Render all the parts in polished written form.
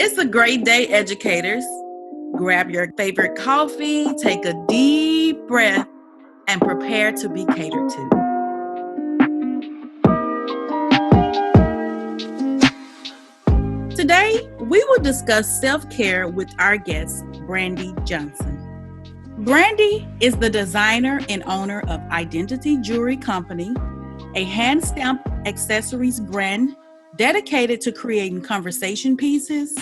It's a great day, educators. Grab your favorite coffee, take a deep breath, and prepare to be catered to. Today, we will discuss self-care with our guest, Brandie Johnson. Brandie is the designer and owner of Identity Jewelry Company, a hand-stamped accessories brand dedicated to creating conversation pieces,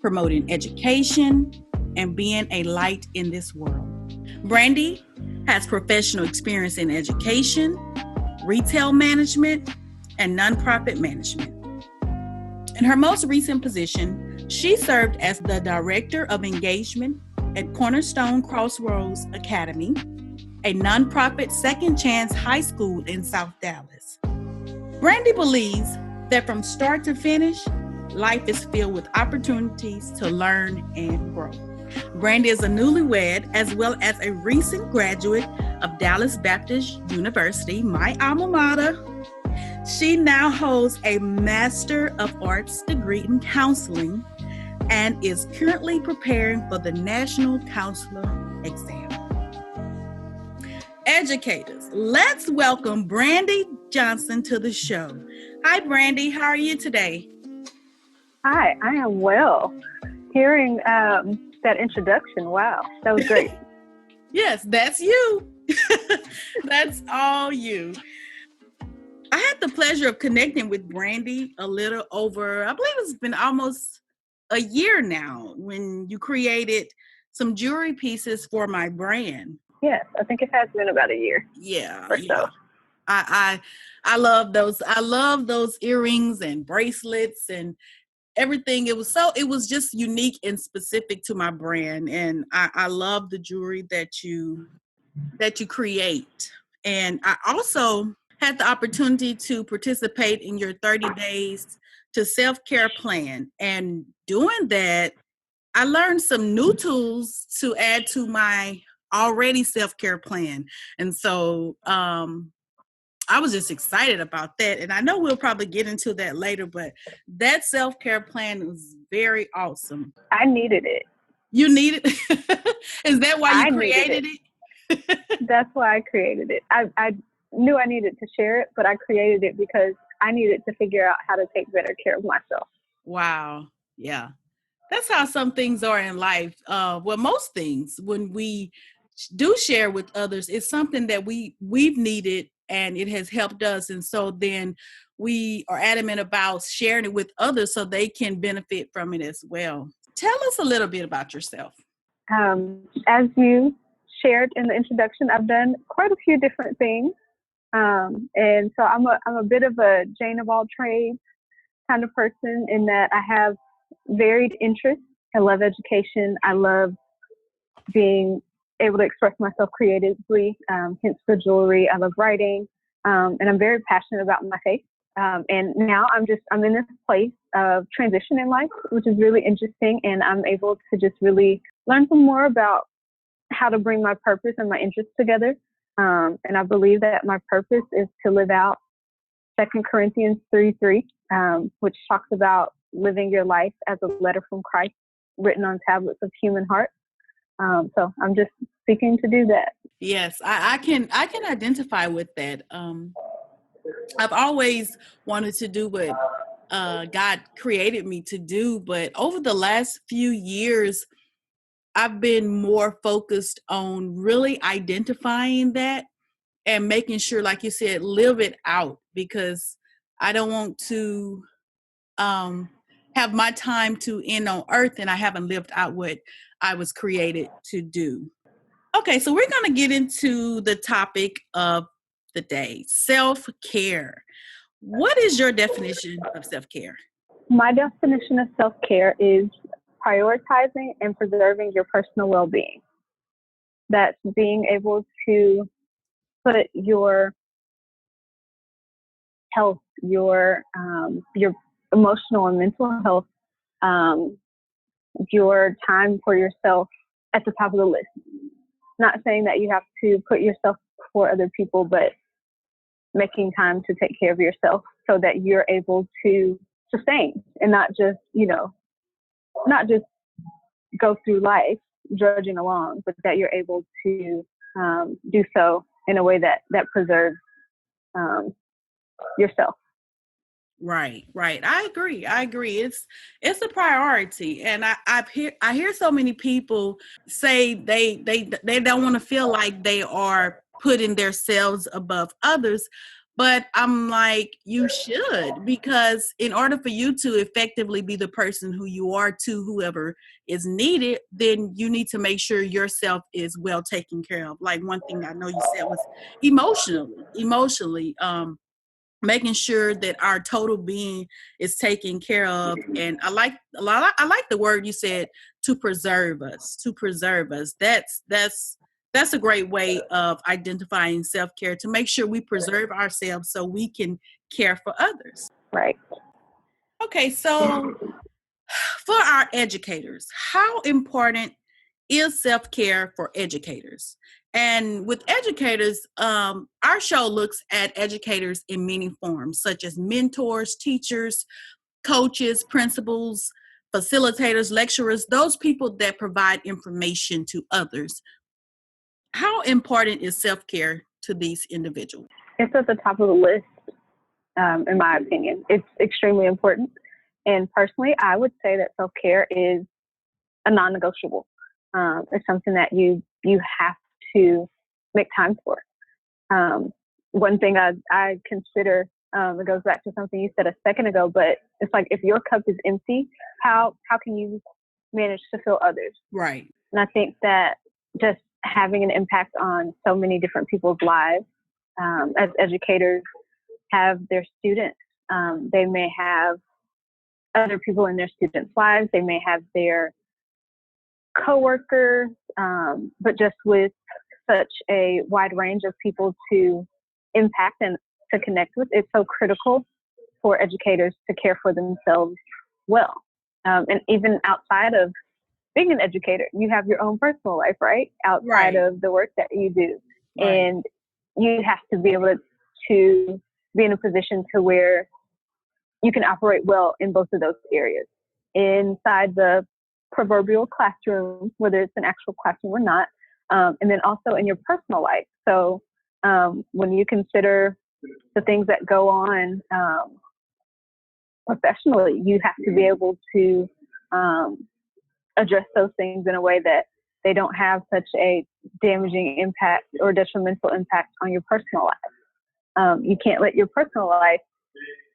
promoting education, and being a light in this world. Brandie has professional experience in education, retail management, and nonprofit management. In her most recent position, she served as the Director of Engagement at Cornerstone Crossroads Academy, a nonprofit second chance high school in South Dallas. Brandie believes that from start to finish, life is filled with opportunities to learn and grow. Brandie is a newlywed as well as a recent graduate of Dallas Baptist University, my alma mater. She now holds a Master of Arts degree in counseling and is currently preparing for the National Counselor exam. Educators, let's welcome Brandie Johnson to the show. Hi, Brandie. How are you today? Hi, I am well. Hearing that introduction, wow, that was great. Yes, that's you. That's all you. I had the pleasure of connecting with Brandie a little over, I believe it's been almost a year now when you created some jewelry pieces for my brand. Yes, I think it has been about a year. Yeah. So. I love those. I love those earrings and bracelets and everything. It was just unique and specific to my brand. And I love the jewelry that you create. And I also had the opportunity to participate in your 30 days to self-care plan. And doing that, I learned some new tools to add to my already self-care plan. And so I was just excited about that. And I know we'll probably get into that later, but that self-care plan was very awesome. I needed it. You needed it? Is that why you created it? That's why I created it. I knew I needed to share it, but I created it because I needed to figure out how to take better care of myself. Wow. Yeah. That's how some things are in life. Well, most things, when we do share with others, it's something that we've needed and it has helped us. And so then we are adamant about sharing it with others so they can benefit from it as well. Tell us a little bit about yourself. As you shared in the introduction, I've done quite a few different things. And so I'm a bit of a Jane of all trades kind of person in that I have varied interests. I love education. I love being able to express myself creatively, hence the jewelry. I love writing, and I'm very passionate about my faith. And now I'm in this place of transition in life, which is really interesting. And I'm able to just really learn some more about how to bring my purpose and my interests together. And I believe that my purpose is to live out 2 Corinthians 3:3, which talks about living your life as a letter from Christ written on tablets of human heart. So I'm just seeking to do that. Yes, I can identify with that. I've always wanted to do what God created me to do, but over the last few years, I've been more focused on really identifying that and making sure, like you said, live it out, because I don't want to have my time to end on earth and I haven't lived out what I was created to do. Okay, so we're going to get into the topic of the day, self-care. What is your definition of self-care? My definition of self-care is prioritizing and preserving your personal well-being. That's being able to put your health, your emotional and mental health, your time for yourself at the top of the list. Not saying that you have to put yourself before other people, but making time to take care of yourself so that you're able to sustain and not just, not just go through life drudging along, but that you're able to do so in a way that preserves yourself. Right. I agree. It's a priority, and I hear so many people say they don't want to feel like they are putting themselves above others, but I'm like, you should, because in order for you to effectively be the person who you are to whoever is needed, then you need to make sure yourself is well taken care of. Like one thing I know you said was emotionally. Making sure that our total being is taken care of. And I like the word you said, to preserve us. That's a great way of identifying self-care, to make sure we preserve ourselves so we can care for others. Right. Okay, so for our educators, how important is self-care for educators? And with educators, our show looks at educators in many forms, such as mentors, teachers, coaches, principals, facilitators, lecturers, those people that provide information to others. How important is self-care to these individuals? It's at the top of the list, in my opinion. It's extremely important. And personally, I would say that self-care is a non-negotiable. It's something that you have to make time for. One thing I consider, it goes back to something you said a second ago, but it's like, if your cup is empty, how can you manage to fill others? Right. And I think that just having an impact on so many different people's lives, as educators have their students, they may have other people in their students' lives, they may have their coworkers, but just with such a wide range of people to impact and to connect with, it's so critical for educators to care for themselves well. And even outside of being an educator, you have your own personal life, right? Outside of the work that you do. Right. And you have to be able to be in a position to where you can operate well in both of those areas. Inside the proverbial classroom, whether it's an actual classroom or not, and then also in your personal life. So when you consider the things that go on professionally, you have to be able to address those things in a way that they don't have such a damaging impact or detrimental impact on your personal life. You can't let your personal life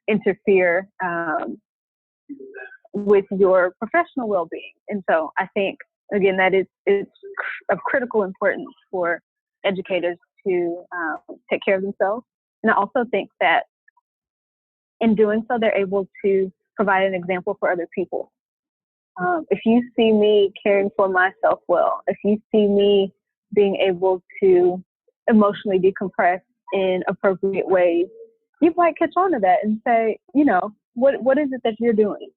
interfere with your professional well-being. And so I think, again, that it's of critical importance for educators to take care of themselves. And I also think that in doing so, they're able to provide an example for other people. If you see me caring for myself well, if you see me being able to emotionally decompress in appropriate ways, you might catch on to that and say, what is it that you're doing?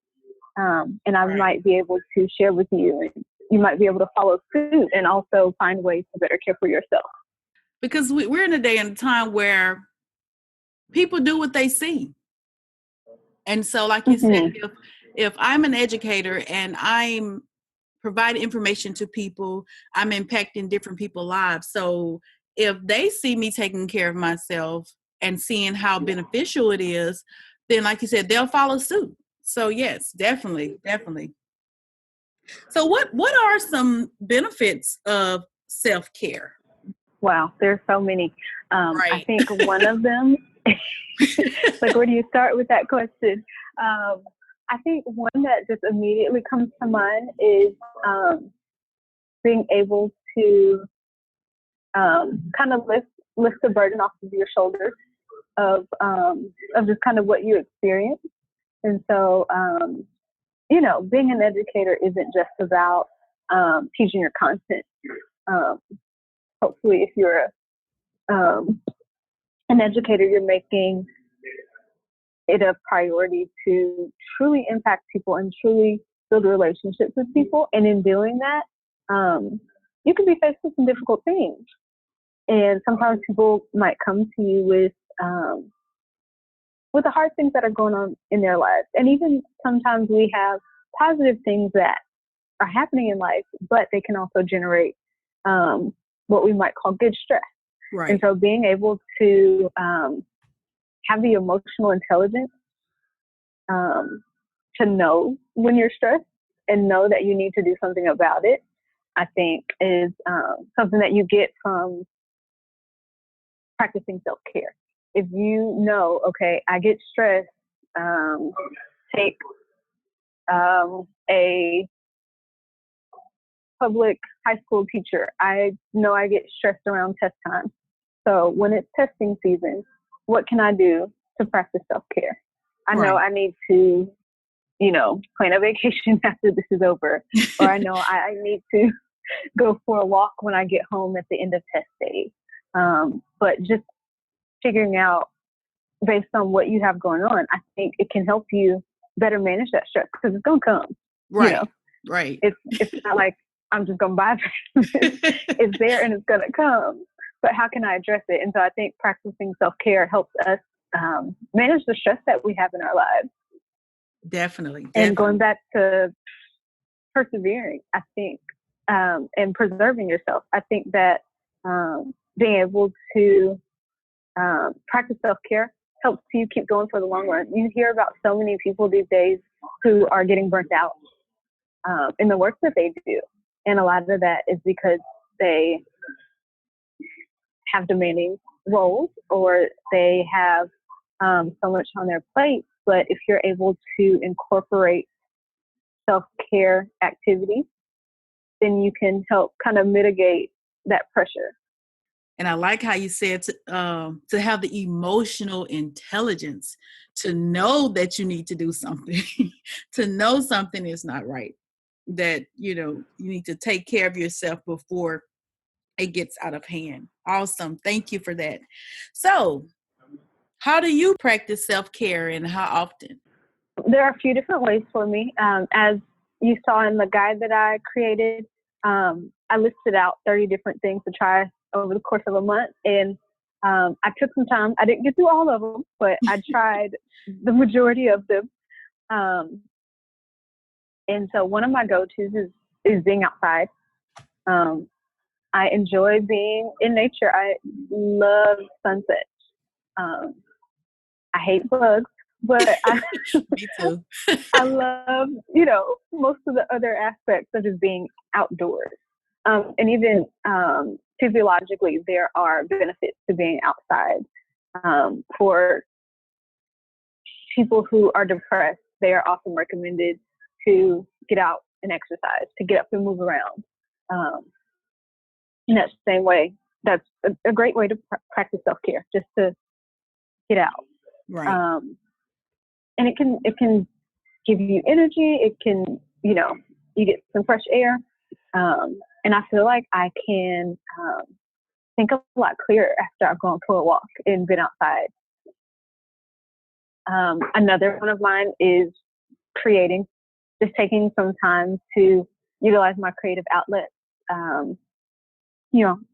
And I might be able to share with you, and you might be able to follow suit and also find ways to better care for yourself. Because we're in a day and time where people do what they see. And so, like you said, if I'm an educator and I'm providing information to people, I'm impacting different people's lives. So if they see me taking care of myself and seeing how beneficial it is, then, like you said, they'll follow suit. So yes, definitely. So what are some benefits of self-care? Wow, there's so many. Right. I think one of them, like, where do you start with that question? I think one that just immediately comes to mind is being able to kind of lift the burden off of your shoulders of just kind of what you experience. And so, being an educator isn't just about teaching your content. Hopefully, if you're an educator, you're making it a priority to truly impact people and truly build relationships with people. And in doing that, you can be faced with some difficult things. And sometimes people might come to you with the hard things that are going on in their lives. And even sometimes we have positive things that are happening in life, but they can also generate what we might call good stress. Right. And so being able to have the emotional intelligence to know when you're stressed and know that you need to do something about it, I think is something that you get from practicing self-care. If you know, okay, I get stressed, take a public high school teacher. I know I get stressed around test time. So when it's testing season, what can I do to practice self-care? I know I need to, plan a vacation after this is over, or I know I need to go for a walk when I get home at the end of test day. But just figuring out based on what you have going on, I think it can help you better manage that stress because it's going to come. Right. Right. It's not like I'm just going to buy it. It's there and it's going to come. But how can I address it? And so I think practicing self-care helps us manage the stress that we have in our lives. Definitely. And going back to persevering, I think, and preserving yourself, I think that being able to practice self-care helps you keep going for the long run. You hear about so many people these days who are getting burnt out in the work that they do. And a lot of that is because they have demanding roles or they have so much on their plate. But if you're able to incorporate self-care activities, then you can help kind of mitigate that pressure. And I like how you said to have the emotional intelligence to know that you need to do something, to know something is not right, that, you need to take care of yourself before it gets out of hand. Awesome. Thank you for that. So how do you practice self-care and how often? There are a few different ways for me. As you saw in the guide that I created, I listed out 30 different things to try over the course of a month. And I took some time. I didn't get through all of them, but I tried the majority of them. And so one of my go-tos is being outside. I enjoy being in nature. I love sunsets. I hate bugs, but Me too. I love, most of the other aspects of just being outdoors. And even physiologically, there are benefits to being outside. For people who are depressed, they are often recommended to get out and exercise, to get up and move around. In that same way, that's a great way to practice self-care, just to get out. Right. And it can give you energy. It can, you get some fresh air. And I feel like I can think a lot clearer after I've gone for a walk and been outside. Another one of mine is creating, just taking some time to utilize my creative outlets.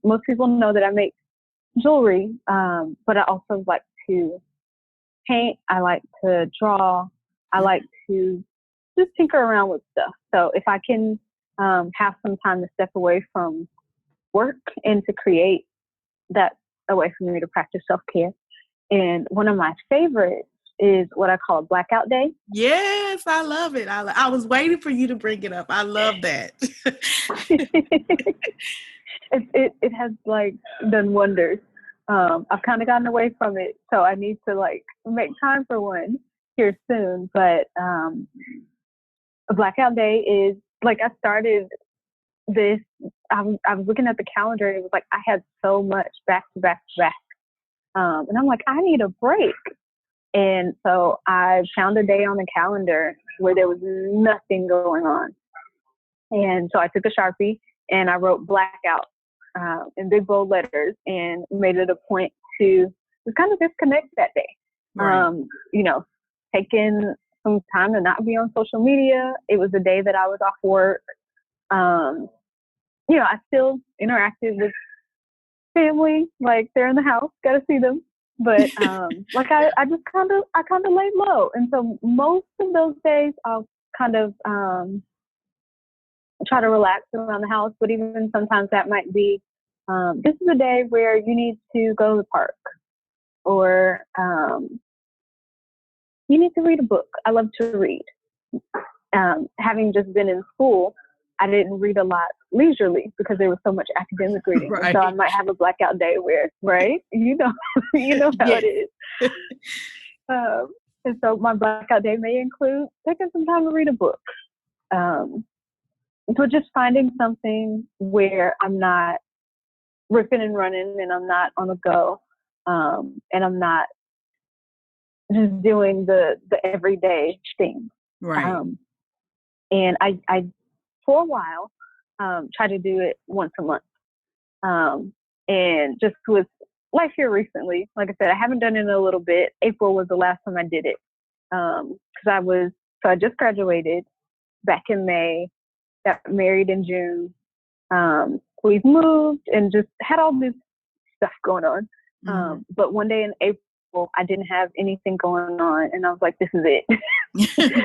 Most people know that I make jewelry, but I also like to paint. I like to draw. I like to just tinker around with stuff. So if I can have some time to step away from work and to create, that's a way for me to practice self-care. And one of my favorites is what I call a blackout day. Yes, I love it. I was waiting for you to bring it up. I love that. It has done wonders. I've kind of gotten away from it, so I need to make time for one here soon. But a blackout day is I started this. I was looking at the calendar. And it was I had so much back to back to back, and I'm I need a break. And so I found a day on the calendar where there was nothing going on. And so I took a Sharpie and I wrote blackout in big bold letters and made it a point to just kind of disconnect that day. Right. Taking some time to not be on social media. It was the day that I was off work. I still interacted with family, they're in the house, got to see them. But I just kind of laid low. And so most of those days I'll kind of try to relax around the house, but even sometimes that might be, this is a day where you need to go to the park, or you need to read a book. I love to read. Having just been in school, I didn't read a lot leisurely because there was so much academic reading. Right. And so I might have a blackout day where, right? You know how Yes. it is. And so my blackout day may include taking some time to read a book. So just finding something where I'm not ripping and running, and I'm not on the go, and I'm not just doing the everyday thing. Right. And I for a while tried to do it once a month, and just with life here recently, like I said, I haven't done it in a little bit. April was the last time I did it, because I just graduated back in May, got married in June. We've moved and just had all this stuff going on. But one day in April, I didn't have anything going on, and I was like, "This is it.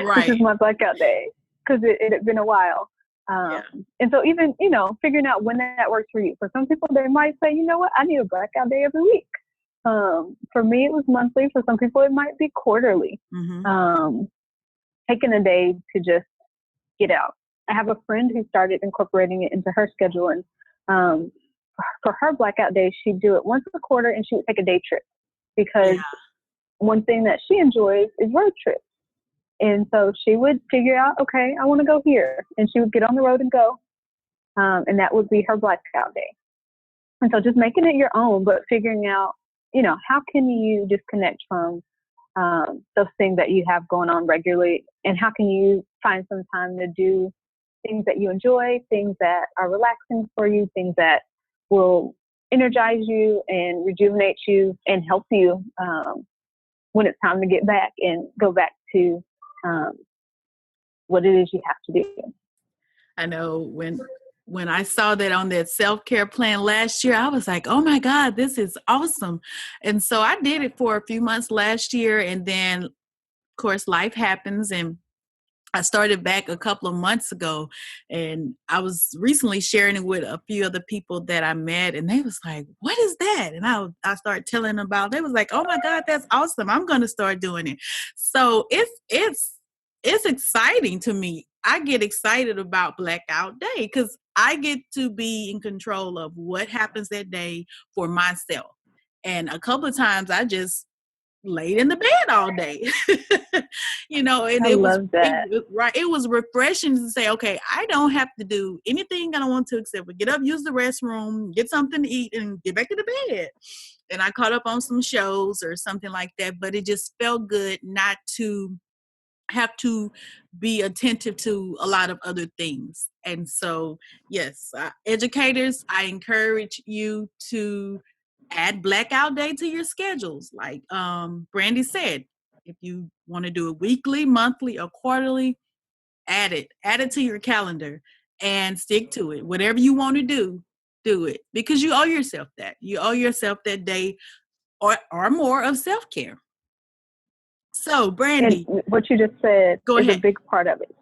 Right. This is my blackout day," because it had been a while. And so even figuring out when that works for you. For some people, they might say, "You know what? I need a blackout day every week." For me, it was monthly. For some people, it might be quarterly. Taking a day to just get out. I have a friend who started incorporating it into her schedule, and for her blackout day, she'd do it once a quarter, and she would take a day trip, because one thing that she enjoys is road trips. And so she would figure out, okay, I want to go here, and she would get on the road and go, and that would be her blackout day. And so just making it your own, but figuring out, how can you disconnect from those things that you have going on regularly, and how can you find some time to do things that you enjoy, things that are relaxing for you, things that will energize you and rejuvenate you and help you when it's time to get back and go back to what it is you have to do. I know when I saw that on that self-care plan last year, I was like, oh my God, this is awesome. And so I did it for a few months last year, and then of course life happens, and I started back a couple of months ago, and I was recently sharing it with a few other people that I met, and they was like, what is that? And I started telling them about it. They was like, oh my God, that's awesome. I'm going to start doing it. So it's exciting to me. I get excited about Blackout Day because I get to be in control of what happens that day for myself. And a couple of times I just laid in the bed all day. And I love that. it was refreshing to say, okay, I don't have to do anything I don't want to except for get up, use the restroom, get something to eat, and get back to the bed. And I caught up on some shows or something like that, but it just felt good not to have to be attentive to a lot of other things. And so, yes, educators, I encourage you to add blackout day to your schedules. Like Brandie said, if you want to do it weekly, monthly, or quarterly, add it to your calendar and stick to it. Whatever you want to do it, because you owe yourself that. You owe yourself that day or more of self-care. So, Brandie, and what you just said go is ahead. a big part of it.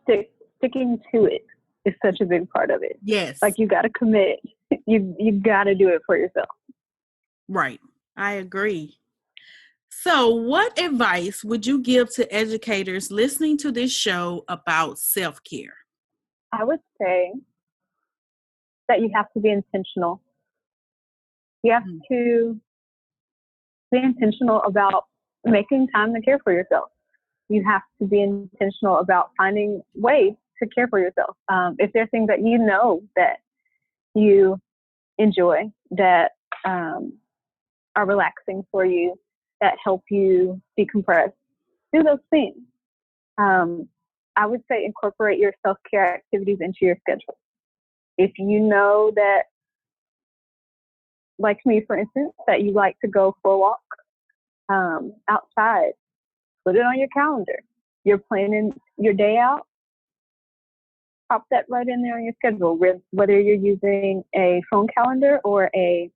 Sticking to it is such a big part of it. Yes. Like, you got to commit. You got to do it for yourself. Right. I agree. So, what advice would you give to educators listening to this show about self-care? I would say that you have to be intentional. You have to be intentional about making time to care for yourself. You have to be intentional about finding ways to care for yourself. If there are things that you know that you enjoy, that are relaxing for you, that help you decompress, do those things. I would say incorporate your self-care activities into your schedule. If you know that, like me, for instance, that you like to go for a walk outside, put it on your calendar. You're planning your day out, pop that right in there on your schedule, whether you're using a phone calendar or a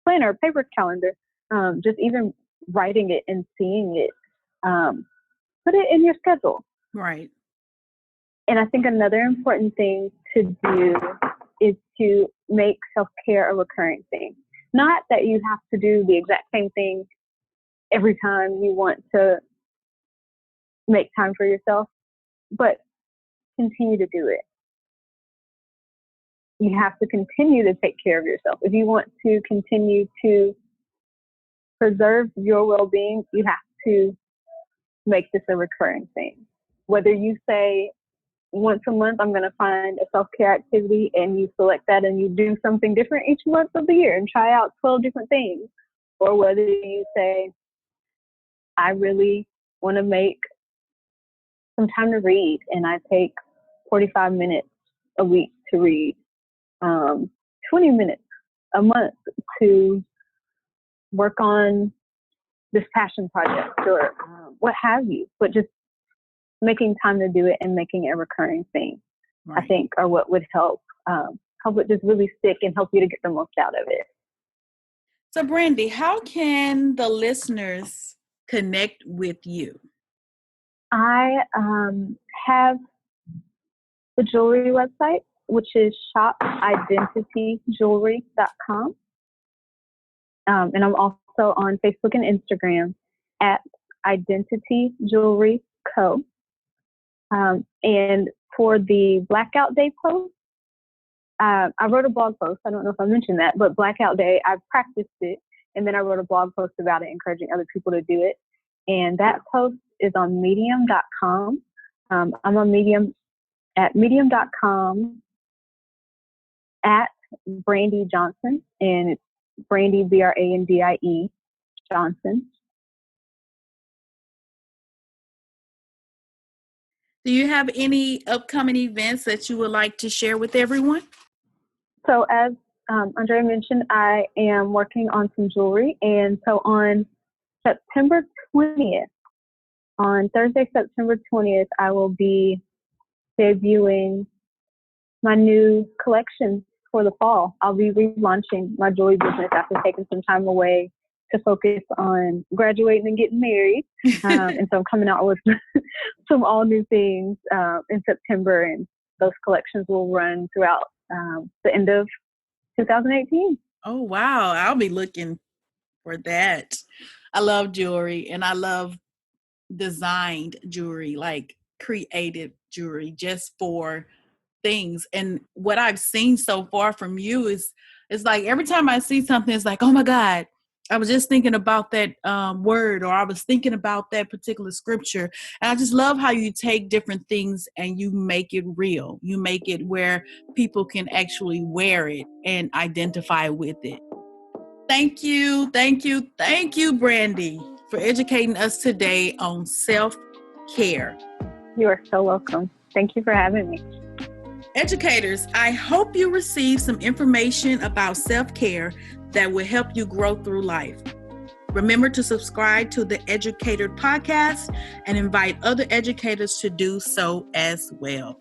planner, paper calendar, just even writing it and seeing it, put it in your schedule. Right. And I think another important thing to do is to make self-care a recurring thing. Not that you have to do the exact same thing every time you want to make time for yourself, but continue to do it. You have to continue to take care of yourself. If you want to continue to preserve your well-being, you have to make this a recurring thing. Whether you say once a month, I'm going to find a self-care activity, and you select that and you do something different each month of the year and try out 12 different things. Or whether you say, I really want to make some time to read, and I take 45 minutes a week to read, 20 minutes a month to work on this passion project, or what have you. But just making time to do it and making it a recurring thing, right, I think are what would help it just really stick and help you to get the most out of it. So Brandie, how can the listeners connect with you? I have the jewelry website, which is shopidentityjewelry.com. And I'm also on Facebook and Instagram at Identity Jewelry Co. And for the Blackout Day post, I wrote a blog post. I don't know if I mentioned that, but Blackout Day, I practiced it, and then I wrote a blog post about it, encouraging other people to do it. And that post is on medium.com. I'm on Medium at medium.com at Brandie Johnson, and it's Brandie, Brandie Johnson. Do you have any upcoming events that you would like to share with everyone? So as Andrea mentioned, I am working on some jewelry. And so on September 20th, on Thursday, September 20th, I will be debuting my new collection for the fall. I'll be relaunching my jewelry business after taking some time away to focus on graduating and getting married. And so I'm coming out with some all new things in September, and those collections will run throughout the end of 2018. Oh, wow. I'll be looking for that. I love jewelry, and I love designed jewelry, like creative jewelry just for things. And what I've seen so far from you is like every time I see something, it's like, oh my God, I was just thinking about that word, or I was thinking about that particular scripture. And I just love how you take different things and you make it real. You make it where people can actually wear it and identify with it. Thank you, Brandie, for educating us today on self-care. You are so welcome. Thank you for having me. Educators, I hope you receive some information about self-care that will help you grow through life. Remember to subscribe to the Educator Podcast and invite other educators to do so as well.